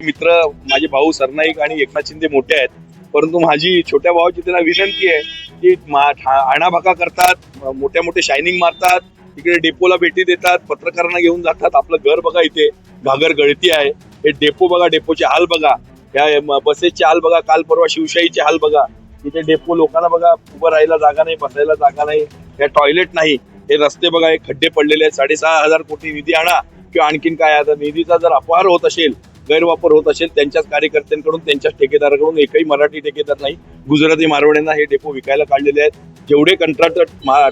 मित्र माझे भाऊ सरनाईक आणि एकनाथ शिंदे मोठे आहेत, परंतु माझी छोट्या भावाची त्यांना विनंती आहे की आणाभाका करतात, मोठ्या मोठे शायनिंग मारतात, इकडे डेपोला भेटी देतात, पत्रकारांना घेऊन जातात. आपलं घर बघा, इथे घागर गळती आहे. हे डेपो बघा, डेपोचे हाल बघा, या बसेसचे हाल बघा, काल परवा शिवशाहीचे हाल बघा. इथे डेपो लोकांना बघा, उभं राहायला जागा नाही, बसायला जागा नाही, या टॉयलेट नाही. हे रस्ते बघा, हे खड्डे पडलेले आहेत. 6,500 कोटी निधी आणा किंवा आणखीन काय. आता निधीचा जर अपहार होत असेल, गैरवापर होत असेल, त्यांच्याच कार्यकर्त्यांकडून, त्यांच्याच ठेकेदाराकडून, एकही मराठी ठेकेदार नाही. गुजराती मारवाड्यांना हे डेपो विकायला काढलेले आहेत. जेवढे कंत्राट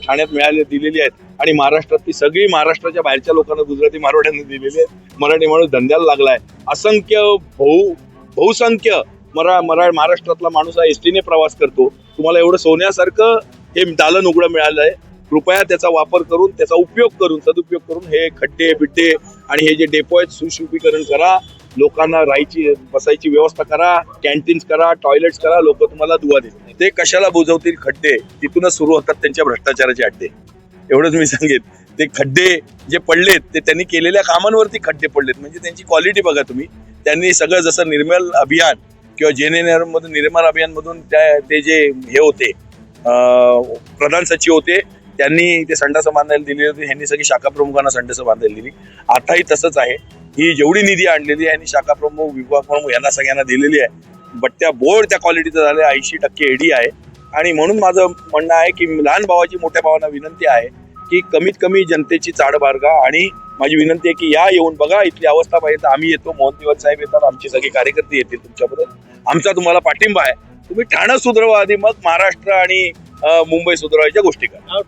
ठाण्यात मिळाले दिलेले आहेत आणि महाराष्ट्रातली सगळी, महाराष्ट्राच्या बाहेरच्या लोकांना गुजराती मारवाड्यांना दिलेले आहेत. मराठी माणूस धंद्याला लागलाय. असंख्य बहुसंख्य महाराष्ट्रातला माणूस हा एसटीने प्रवास करतो. तुम्हाला एवढं सोन्यासारखं हे दालन उघडं मिळालंय. कृपया त्याचा वापर करून, त्याचा उपयोग करून, सदुपयोग करून हे खड्डे बिड्डे आणि हे जे डेपो आहेत सुशोभीकरण करा. लोकांना राहायची बसायची व्यवस्था करा, कॅन्टीन्स करा, टॉयलेट्स करा. लोक तुम्हाला दुवा देतील. ते कशाला बुजवतील खड्डे? तिथूनच सुरू होतात त्यांच्या भ्रष्टाचाराचे अड्डे. एवढंच मी सांगेन. ते खड्डे जे पडलेत ते त्यांनी केलेल्या कामांवरती खड्डे पडलेत. म्हणजे त्यांची क्वालिटी बघा तुम्ही. त्यांनी सगळं जसं निर्मल अभियान किंवा जेएनएनआर मधून, निर्मल अभियान मधून ते जे हे होते प्रधान सचिव होते, त्यांनी ते संडासं बांधायला दिली होती. ह्यांनी सगळी शाखा प्रमुखांना संडासं बांधायला दिली. आताही तसंच आहे. ही जेवढी निधी आणलेली आहे शाखा प्रमुख, विभाग प्रमुख यांना सगळ्यांना दिलेली आहे. बट्ट्या बोर्ड त्या क्वालिटीचं झालं. 80% एडी आहे. आणि म्हणून माझं म्हणणं आहे की लहान भावाची मोठ्या भावांना विनंती आहे की कमीत कमी जनतेची चाड बाळगा. आणि माझी विनंती आहे की या येऊन बघा इथली अवस्था पाहिजे. आम्ही येतो, मोहन तिवारी साहेब येतात, आमचे सगळे कार्यकर्ते येतील तुमच्याबरोबर. आमचा तुम्हाला पाठिंबा आहे. तुम्ही ठाणं सुधारवा आधी, मग महाराष्ट्र आणि मुंबई सुधारवायच्या गोष्टी करा.